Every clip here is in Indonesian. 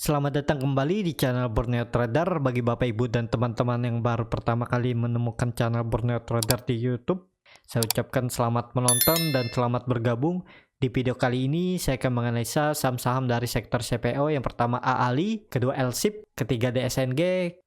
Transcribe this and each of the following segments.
Selamat datang kembali di channel Borneo Trader. Bagi Bapak Ibu dan teman-teman yang baru pertama kali menemukan channel Borneo Trader di YouTube, saya ucapkan selamat menonton dan selamat bergabung. Di video kali ini saya akan menganalisa saham-saham dari sektor CPO. Yang pertama AALI, kedua LSIP, ketiga DSNG,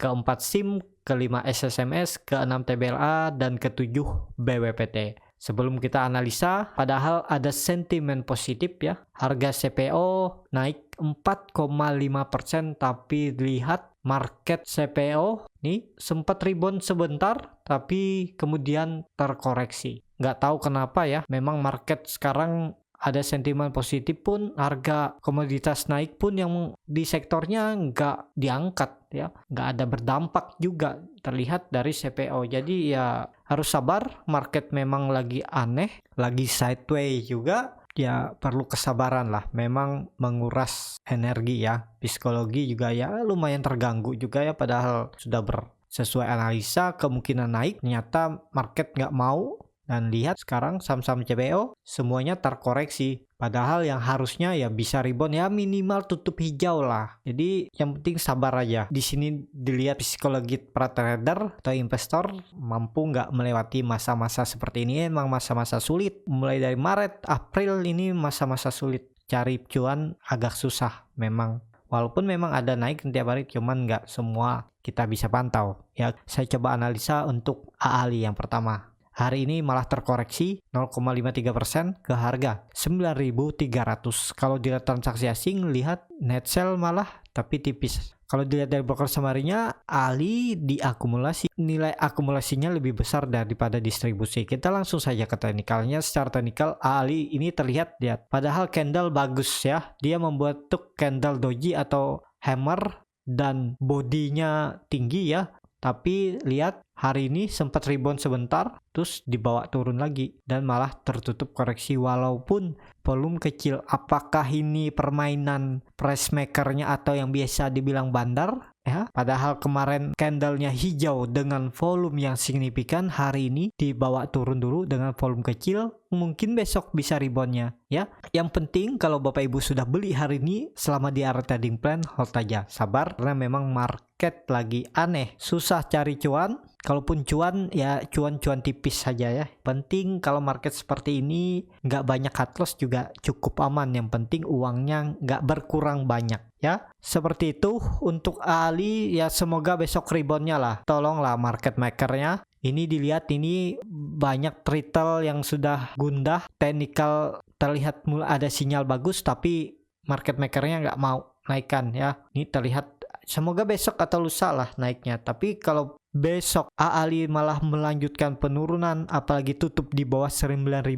keempat SIM, kelima SSMS, keenam TBLA, dan ketujuh BWPT. Sebelum kita analisa, padahal ada sentimen positif ya. Harga CPO naik 4,5%, tapi lihat market CPO nih sempat rebound sebentar, tapi kemudian terkoreksi. Nggak tahu kenapa ya, memang market sekarang ada sentimen positif pun harga komoditas naik pun yang di sektornya nggak diangkat ya, nggak ada berdampak juga terlihat dari CPO. Jadi ya harus sabar, market memang lagi aneh, lagi sideways juga ya, perlu kesabaran lah, memang menguras energi ya, psikologi juga ya lumayan terganggu juga ya, padahal sudah sesuai analisa kemungkinan naik, ternyata market nggak mau. Dan lihat sekarang saham-saham CPO semuanya terkoreksi. Padahal yang harusnya ya bisa rebound ya minimal tutup hijau lah. Jadi yang penting sabar aja. Di sini dilihat psikologi para trader atau investor mampu nggak melewati masa-masa seperti ini. Emang masa-masa sulit. Mulai dari Maret, April ini masa-masa sulit. Cari cuan agak susah memang. Walaupun memang ada naik setiap hari, cuman nggak semua kita bisa pantau. Ya, saya coba analisa untuk AALI yang pertama. Hari ini malah terkoreksi 0,53% ke harga 9.300. Kalau dilihat transaksi asing, lihat net sell malah tapi tipis. Kalau dilihat dari broker summary-nya, ALI diakumulasi. Nilai akumulasinya lebih besar daripada distribusi. Kita langsung saja ke teknikalnya. Secara teknikal, ALI ini terlihat lihat. Padahal candle bagus ya. Dia membuat candle doji atau hammer dan bodinya tinggi ya. Tapi lihat hari ini sempat rebound sebentar, terus dibawa turun lagi dan malah tertutup koreksi walaupun volume kecil. Apakah ini permainan price makernya atau yang biasa dibilang bandar? Ya, padahal kemarin candlenya hijau dengan volume yang signifikan, hari ini dibawa turun dulu dengan volume kecil, mungkin besok bisa reboundnya ya. Yang penting kalau Bapak Ibu sudah beli hari ini selama di area trading plan, hold aja, sabar karena memang market lagi aneh, susah cari cuan. Kalaupun cuan ya cuan-cuan tipis saja ya. Penting kalau market seperti ini nggak banyak cut loss juga cukup aman. Yang penting uangnya nggak berkurang banyak ya. Seperti itu untuk ALI ya, semoga besok reboundnya lah. Tolonglah market makernya. Ini dilihat, ini banyak retail yang sudah gundah. Technical terlihat mulai ada sinyal bagus, tapi market makernya nggak mau naikkan ya. Ini terlihat semoga besok atau lusa lah naiknya. Tapi kalau besok AALI malah melanjutkan penurunan, apalagi tutup di bawah 9.200,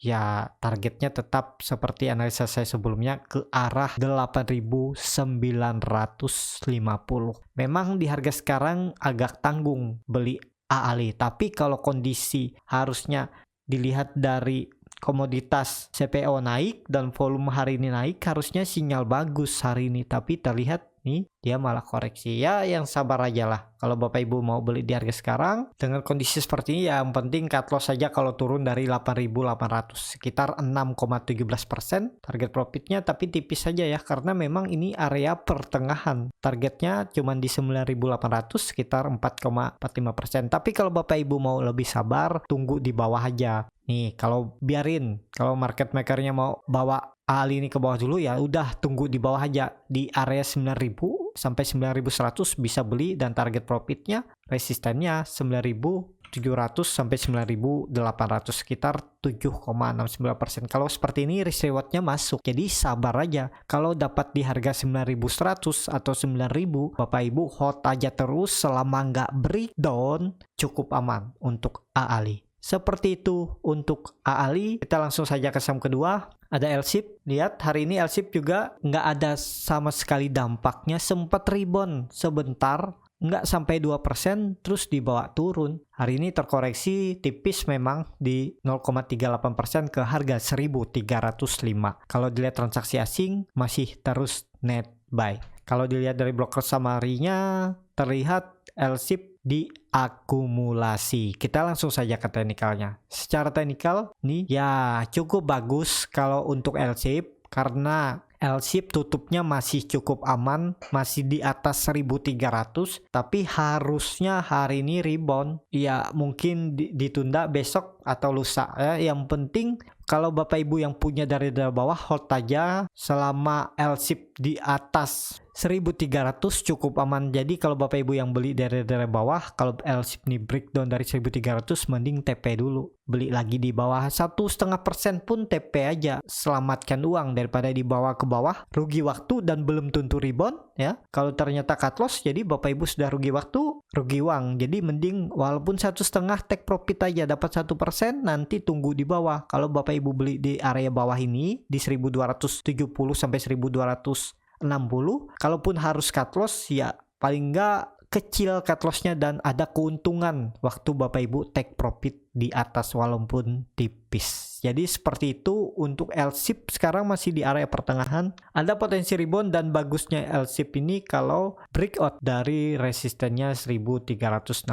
ya targetnya tetap seperti analisa saya sebelumnya ke arah 8.950. Memang di harga sekarang agak tanggung beli AALI, tapi kalau kondisi harusnya dilihat dari komoditas CPO naik dan volume hari ini naik, harusnya sinyal bagus hari ini, tapi terlihat nih dia malah koreksi ya. Yang sabar aja lah kalau Bapak Ibu mau beli di harga sekarang dengan kondisi seperti ini. Yang penting cut loss saja kalau turun dari 8.800, sekitar 6,17% target profitnya, tapi tipis saja ya karena memang ini area pertengahan. Targetnya cuma di 9.800, sekitar 4,45%. Tapi kalau Bapak Ibu mau lebih sabar, tunggu di bawah aja. Nih, kalau market makernya mau bawa ALI ini ke bawah dulu, ya udah tunggu di bawah aja di area 9.000 sampai 9.100 bisa beli, dan target profitnya resistennya 9.700 sampai 9.800, sekitar 7,69%. Kalau seperti ini risk rewardnya masuk, jadi sabar aja. Kalau dapat di harga 9.100 atau 9.000, Bapak Ibu hold aja terus selama nggak breakdown, cukup aman untuk AALI. Seperti itu untuk AALI. Kita langsung saja ke saham kedua, ada LSIP. Lihat hari ini LSIP juga nggak ada sama sekali dampaknya, sempat rebound sebentar, nggak sampai 2%, terus dibawa turun. Hari ini terkoreksi tipis memang di 0,38% ke harga 1.305. Kalau dilihat transaksi asing masih terus net buy. Kalau dilihat dari broker summary-nya terlihat LSIP diakumulasi. Kita langsung saja ke teknikalnya. Secara teknikal nih ya cukup bagus kalau untuk LSIP, karena L-ship tutupnya masih cukup aman, masih di atas 1300, tapi harusnya hari ini rebound. Ya mungkin ditunda besok atau lusa ya. Yang penting kalau Bapak Ibu yang punya dari bawah, hold aja selama L-ship di atas 1300 cukup aman. Jadi kalau Bapak Ibu yang beli dari bawah, kalau L-ship nih breakdown dari 1300, mending TP dulu. Beli lagi di bawah 1,5% pun TP aja. Selamatkan uang daripada dibawa ke bawah, rugi waktu dan belum tentu rebound ya. Kalau ternyata cut loss, jadi Bapak Ibu sudah rugi waktu, rugi uang. Jadi mending walaupun 1,5 take profit aja dapat 1%, nanti tunggu di bawah. Kalau Bapak Ibu beli di area bawah ini di 1270 sampai 1260, kalaupun harus cut loss ya paling enggak kecil cut lossnya dan ada keuntungan waktu Bapak Ibu take profit di atas walaupun tipis. Jadi seperti itu untuk L-ship sekarang masih di area pertengahan. Ada potensi rebound dan bagusnya L-ship ini kalau breakout dari resistennya 1360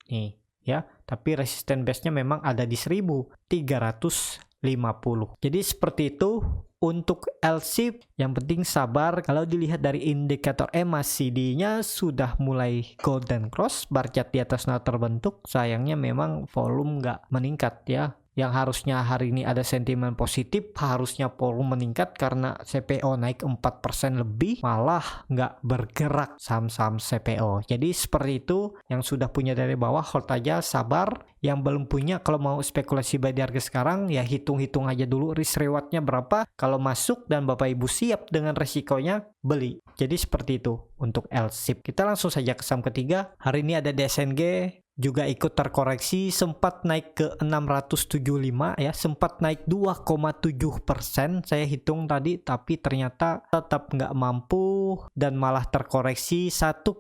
nih ya. Tapi resisten base-nya memang ada di 1350. Jadi seperti itu untuk L-ship. Yang penting sabar. Kalau dilihat dari indikator MACD-nya sudah mulai golden cross, bar chart di atas nol terbentuk. Sayangnya memang volume nggak meningkat ya. Yang harusnya hari ini ada sentimen positif, harusnya volume meningkat karena CPO naik 4% lebih, malah nggak bergerak saham-saham CPO. Jadi seperti itu. Yang sudah punya dari bawah hold aja, sabar. Yang belum punya, kalau mau spekulasi buy di harga sekarang ya hitung-hitung aja dulu risk rewardnya berapa. Kalau masuk dan Bapak Ibu siap dengan resikonya, beli. Jadi seperti itu untuk L-ship. Kita langsung saja ke saham ketiga. Hari ini ada DSNG juga ikut terkoreksi, sempat naik ke 675 ya, sempat naik 2,7% saya hitung tadi, tapi ternyata tetap nggak mampu dan malah terkoreksi 1,51%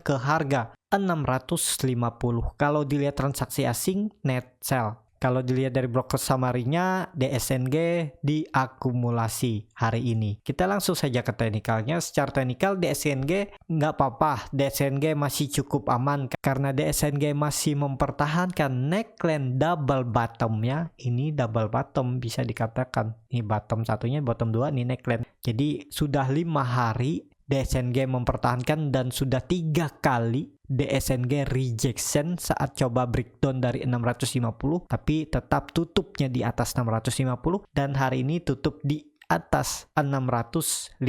ke harga 650. Kalau dilihat transaksi asing net sell. Kalau dilihat dari broker summary-nya, DSNG diakumulasi hari ini. Kita langsung saja ke teknikalnya. Secara teknikal DSNG nggak apa-apa. DSNG masih cukup aman karena DSNG masih mempertahankan neckline double bottom-nya. Ini double bottom bisa dikatakan. Ini bottom satunya, bottom 2, ini neckline. Jadi sudah 5 hari DSNG mempertahankan dan sudah 3 kali DSNG rejection saat coba breakdown dari 650, tapi tetap tutupnya di atas 650 dan hari ini tutup di atas 650.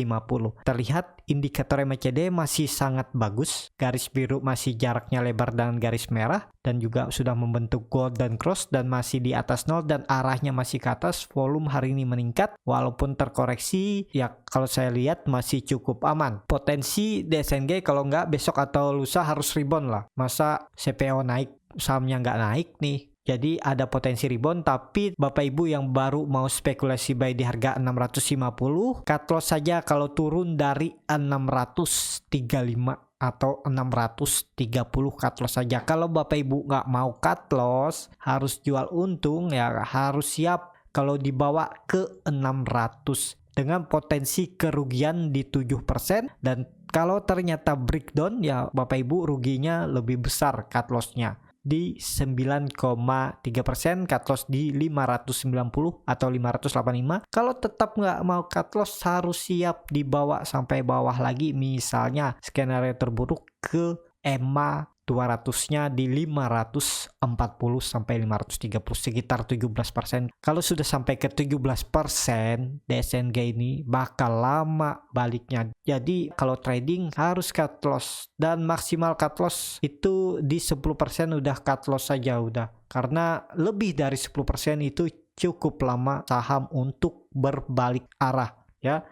Terlihat indikator MACD masih sangat bagus, garis biru masih jaraknya lebar dengan garis merah dan juga sudah membentuk golden cross dan masih di atas 0 dan arahnya masih ke atas. Volume hari ini meningkat walaupun terkoreksi ya, kalau saya lihat masih cukup aman. Potensi DSNG kalau nggak besok atau lusa harus rebound lah. Masa CPO naik sahamnya nggak naik nih. Jadi ada potensi rebound, tapi Bapak Ibu yang baru mau spekulasi buy di harga 650, cut loss saja kalau turun dari 635 atau 630, cut loss saja. Kalau Bapak Ibu nggak mau cut loss, harus jual untung ya, harus siap kalau dibawa ke 600 dengan potensi kerugian di 7%, dan kalau ternyata breakdown ya Bapak Ibu ruginya lebih besar, cut loss-nya di 9,3%, cut loss di 590 atau 585. Kalau tetap nggak mau cut loss, harus siap dibawa sampai bawah lagi, misalnya skenario terburuk ke EMA 200-nya di 540 sampai 530, sekitar 17%. Kalau sudah sampai ke 17%, DSNG ini bakal lama baliknya. Jadi kalau trading harus cut loss, dan maksimal cut loss itu di 10% udah cut loss saja udah. Karena lebih dari 10% itu cukup lama saham untuk berbalik arah ya.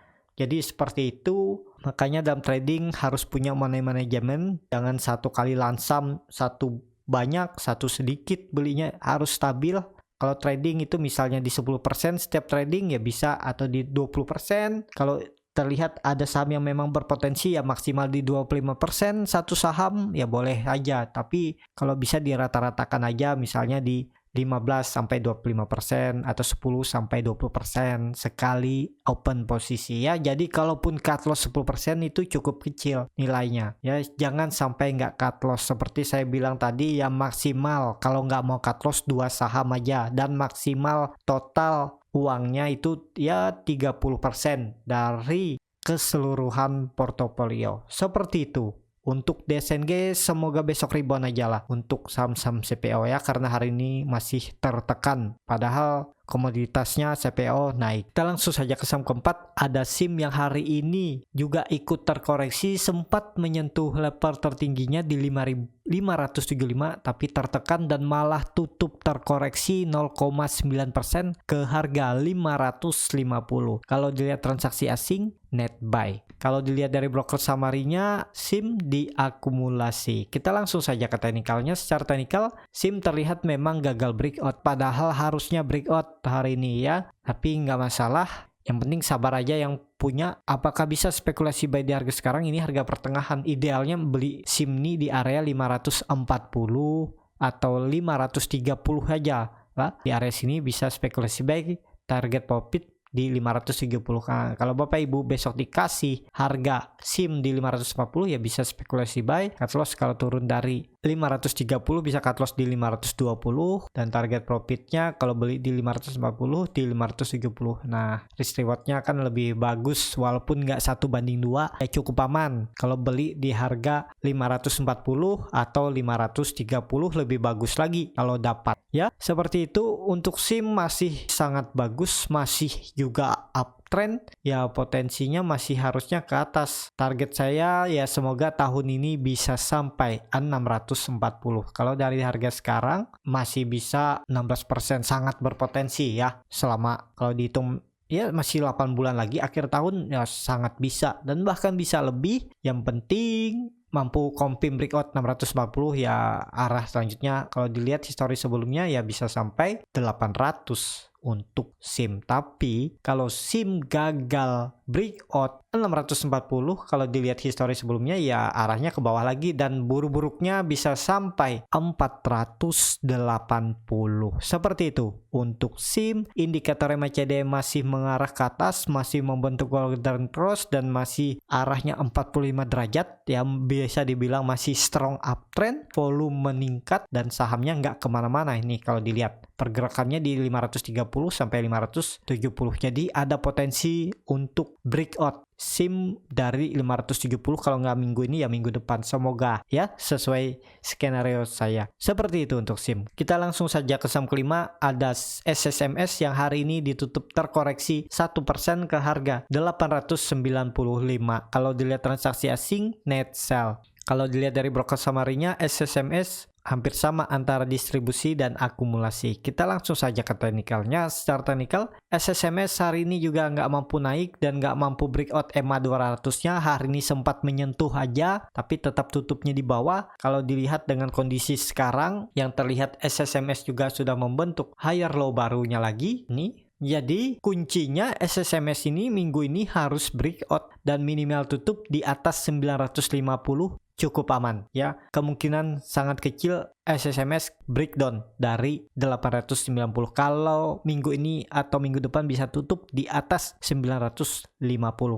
Jadi seperti itu, makanya dalam trading harus punya money management, jangan satu kali lansam, satu banyak, satu sedikit, belinya harus stabil. Kalau trading itu misalnya di 10% setiap trading ya bisa, atau di 20%. Kalau terlihat ada saham yang memang berpotensi ya maksimal di 25% satu saham ya boleh aja, tapi kalau bisa dirata-ratakan aja, misalnya di 15-25% atau 10-20% sekali open posisi ya. Jadi kalaupun cut loss 10% itu cukup kecil nilainya ya. Jangan sampai nggak cut loss. Seperti saya bilang tadi ya, maksimal kalau nggak mau cut loss 2 saham aja, dan maksimal total uangnya itu ya 30% dari keseluruhan portofolio. Seperti itu. Untuk DSNG semoga besok rebound aja lah untuk saham-saham CPO ya, karena hari ini masih tertekan padahal komoditasnya CPO naik. Kita langsung saja ke saham keempat, ada SIM yang hari ini juga ikut terkoreksi, sempat menyentuh level tertingginya di 5.575 tapi tertekan dan malah tutup terkoreksi 0,9% ke harga 550. Kalau dilihat transaksi asing net buy. Kalau dilihat dari broker summary-nya, SIM diakumulasi. Kita langsung saja ke teknikalnya. Secara teknikal, SIM terlihat memang gagal breakout, padahal harusnya breakout hari ini ya. Tapi nggak masalah. Yang penting sabar aja yang punya. Apakah bisa spekulasi buy di harga sekarang? Ini harga pertengahan. Idealnya beli SIM ini di area 540 atau 530 aja lah. Di area sini bisa spekulasi buy, target profit di 530 kan. Kalau Bapak Ibu besok dikasih harga SIM di 540 ya bisa spekulasi buy. Cut loss kalau turun dari 530 bisa cut loss di 520, dan target profitnya kalau beli di 540 di 570. Nah, risk rewardnya kan lebih bagus walaupun nggak 1:2 ya, cukup aman. Kalau beli di harga 540 atau 530 lebih bagus lagi kalau dapat ya. Seperti itu. Untuk SIM masih sangat bagus, masih juga uptrend ya, potensinya masih harusnya ke atas. Target saya ya semoga tahun ini bisa sampai 640. Kalau dari harga sekarang masih bisa 16%, sangat berpotensi ya. Selama kalau dihitung ya masih 8 bulan lagi akhir tahun ya sangat bisa, dan bahkan bisa lebih. Yang penting mampu confirm breakout 640 ya. Arah selanjutnya kalau dilihat histori sebelumnya ya bisa sampai 800 untuk SIM. Tapi kalau SIM gagal breakout 640, kalau dilihat histori sebelumnya ya arahnya ke bawah lagi, dan buruk-buruknya bisa sampai 480. Seperti itu untuk SIM. Indikator MACD masih mengarah ke atas, masih membentuk golden cross, dan masih arahnya 45 derajat yang bisa dibilang masih strong uptrend. Volume meningkat dan sahamnya nggak kemana-mana. Ini kalau dilihat pergerakannya di 530 sampai 570. Jadi ada potensi untuk breakout SIM dari 570 kalau nggak minggu ini ya minggu depan. Semoga ya sesuai skenario saya. Seperti itu untuk SIM. Kita langsung saja ke saham kelima, ada SSMS yang hari ini ditutup terkoreksi 1% ke harga 895. Kalau dilihat transaksi asing net sell. Kalau dilihat dari broker summary-nya, SSMS hampir sama antara distribusi dan akumulasi. Kita langsung saja ke teknikalnya. Secara teknikal, SSMS hari ini juga nggak mampu naik dan nggak mampu breakout EMA 200-nya. Hari ini sempat menyentuh aja, tapi tetap tutupnya di bawah. Kalau dilihat dengan kondisi sekarang, yang terlihat SSMS juga sudah membentuk higher low barunya lagi. Nih. Jadi kuncinya SSMS ini minggu ini harus breakout dan minimal tutup di atas 950 cukup aman ya. Kemungkinan sangat kecil SSMS breakdown dari 890. Kalau minggu ini atau minggu depan bisa tutup di atas 950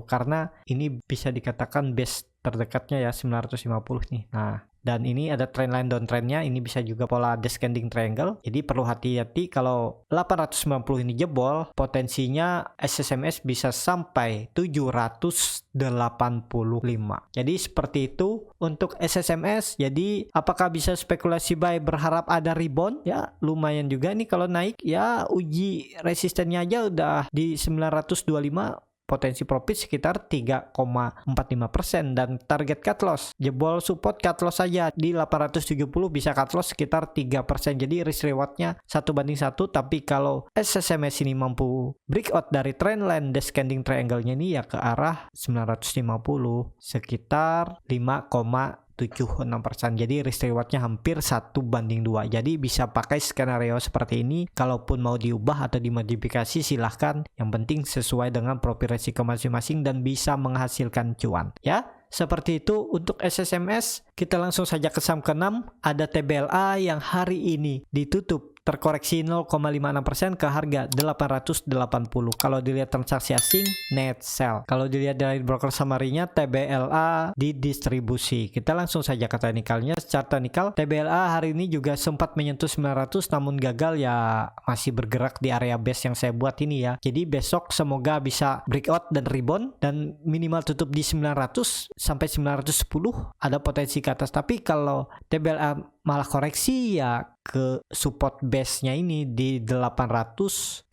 karena ini bisa dikatakan base terdekatnya ya 950 nih. Nah, dan ini ada trendline downtrendnya, ini bisa juga pola descending triangle. Jadi perlu hati-hati kalau 890 ini jebol, potensinya SSMS bisa sampai 785. Jadi seperti itu untuk SSMS. Jadi apakah bisa spekulasi buy berharap ada rebound? Ya lumayan juga nih kalau naik ya, uji resistennya aja udah di 925. Potensi profit sekitar 3,45% dan target cut loss jebol support cut loss saja di 870 bisa cut loss sekitar 3%. Jadi risk rewardnya 1:1. Tapi kalau SSMS ini mampu breakout dari trendline descending triangle-nya ini ya ke arah 950 sekitar 5,76%. Jadi risk rewardnya hampir 1:2. Jadi bisa pakai skenario seperti ini. Kalaupun mau diubah atau dimodifikasi silahkan. Yang penting sesuai dengan profil resiko masing-masing dan bisa menghasilkan cuan ya. Seperti itu untuk SSMS. Kita langsung saja ke saham ke-6. Ada TBLA yang hari ini ditutup terkoreksi 0,56% ke harga 880. Kalau dilihat transaksi asing, net sell. Kalau dilihat dari broker summary-nya, TBLA didistribusi. Kita langsung saja ke teknikalnya. Secara teknikal, TBLA hari ini juga sempat menyentuh 900 namun gagal ya, masih bergerak di area base yang saya buat ini ya. Jadi besok semoga bisa breakout dan rebound dan minimal tutup di 900 sampai 910, ada potensi ke atas. Tapi kalau TBLA malah koreksi ya ke support base-nya ini di 870,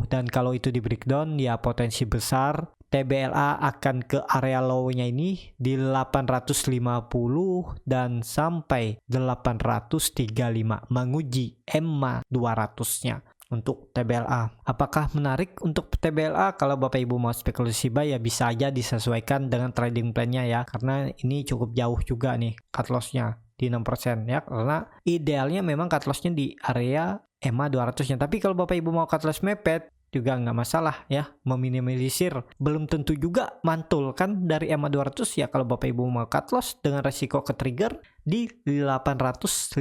dan kalau itu di breakdown ya potensi besar TBLA akan ke area low-nya ini di 850 dan sampai 835, menguji EMA 200-nya. Untuk TBLA, apakah menarik untuk TBLA? Kalau Bapak Ibu mau spekulasi buy ya bisa aja disesuaikan dengan trading plan-nya ya, karena ini cukup jauh juga nih cut loss-nya di 6% ya, karena idealnya memang cut loss-nya di area EMA 200-nya. Tapi kalau Bapak Ibu mau cut loss mepet juga nggak masalah ya, meminimalisir. Belum tentu juga mantul kan dari EMA 200 ya. Kalau Bapak Ibu mau cut loss dengan resiko ke trigger di 855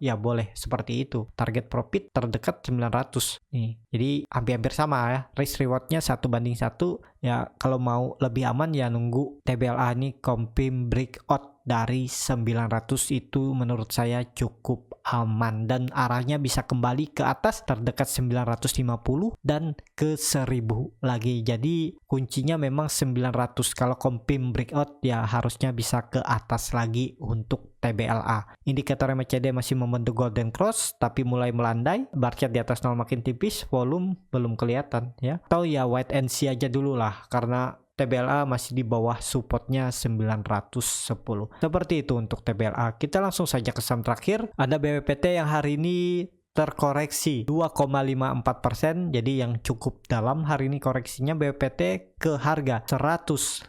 ya boleh seperti itu. Target profit terdekat 900 nih. Jadi hampir-hampir sama ya. Risk rewardnya 1:1 ya. Kalau mau lebih aman ya nunggu TBLA ini confirm breakout dari 900, itu menurut saya cukup aman dan arahnya bisa kembali ke atas terdekat 950 dan ke 1000 lagi. Jadi kuncinya memang 900. Kalau confirm breakout ya harusnya bisa ke atas lagi untuk TBLA. Indikator MACD masih membentuk golden cross tapi mulai melandai, bar chart di atas 0 makin tipis, volume belum kelihatan ya. Atau ya wait and see aja dulu lah, karena TBLA masih di bawah supportnya 910. Seperti itu untuk TBLA. Kita langsung saja ke saham terakhir. Ada BWPT yang hari ini terkoreksi 2,54%, jadi yang cukup dalam hari ini koreksinya. BWPT ke harga 115.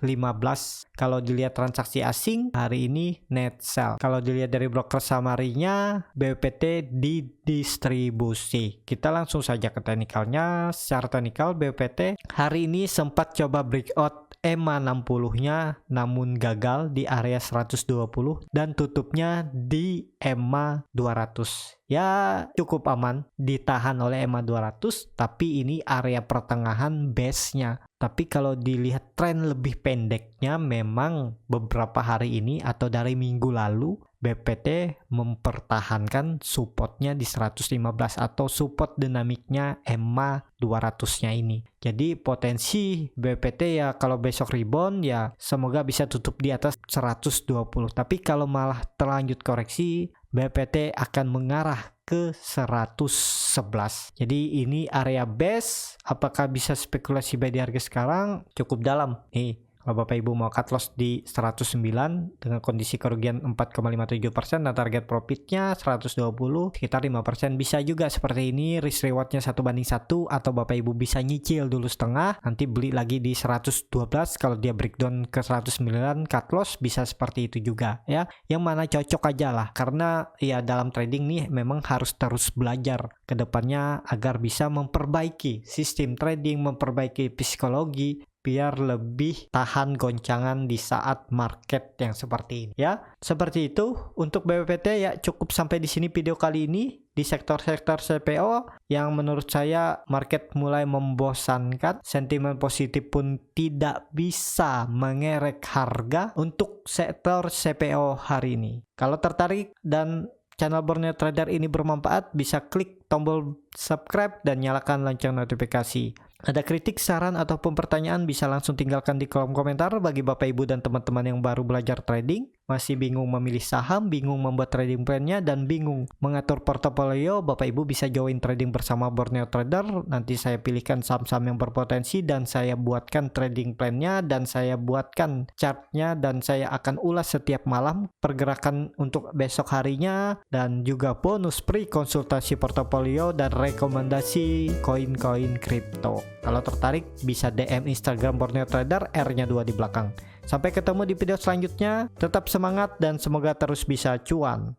Kalau dilihat transaksi asing hari ini net sell. Kalau dilihat dari broker summary-nya, BWPT didistribusi. Kita langsung saja ke teknikalnya. Secara teknikal BWPT hari ini sempat coba breakout EMA 60-nya namun gagal di area 120 dan tutupnya di EMA 200. Ya cukup aman, ditahan oleh EMA 200, tapi ini area pertengahan base-nya. Tapi kalau dilihat tren lebih pendeknya, memang beberapa hari ini atau dari minggu lalu BPT mempertahankan supportnya di 115 atau support dinamiknya EMA 200-nya ini. Jadi potensi BPT ya kalau besok rebound ya semoga bisa tutup di atas 120. Tapi kalau malah terlanjut koreksi, BPT akan mengarah ke 111. Jadi ini area base. Apakah bisa spekulasi buy di harga sekarang? Cukup dalam nih. Kalau Bapak Ibu mau cut loss di 109 dengan kondisi kerugian 4,57% dan target profitnya 120, sekitar 5%, bisa juga seperti ini. Risk rewardnya 1:1 atau Bapak Ibu bisa nyicil dulu setengah, nanti beli lagi di 112. Kalau dia breakdown ke 109 cut loss bisa seperti itu juga ya. Yang mana cocok aja lah, karena ya dalam trading nih memang harus terus belajar ke depannya agar bisa memperbaiki sistem trading, memperbaiki psikologi biar lebih tahan goncangan di saat market yang seperti ini ya. Seperti itu untuk BWPT ya. Cukup sampai di sini video kali ini di sektor-sektor CPO yang menurut saya market mulai membosankan. Sentimen positif pun tidak bisa mengerek harga untuk sektor CPO hari ini. Kalau tertarik dan channel Borneo Trader ini bermanfaat, bisa klik tombol subscribe dan nyalakan lonceng notifikasi. Ada kritik, saran, ataupun pertanyaan bisa langsung tinggalkan di kolom komentar. Bagi Bapak Ibu dan teman-teman yang baru belajar trading, masih bingung memilih saham, bingung membuat trading plan-nya, dan bingung mengatur portofolio, Bapak Ibu bisa join trading bersama Borneo Trader. Nanti saya pilihkan saham-saham yang berpotensi dan saya buatkan trading plan-nya dan saya buatkan chart-nya dan saya akan ulas setiap malam pergerakan untuk besok harinya dan juga bonus free konsultasi portofolio dan rekomendasi koin-koin kripto. Kalau tertarik bisa DM Instagram Borneo Trader, R-nya 2 di belakang. Sampai ketemu di video selanjutnya, tetap semangat dan semoga terus bisa cuan.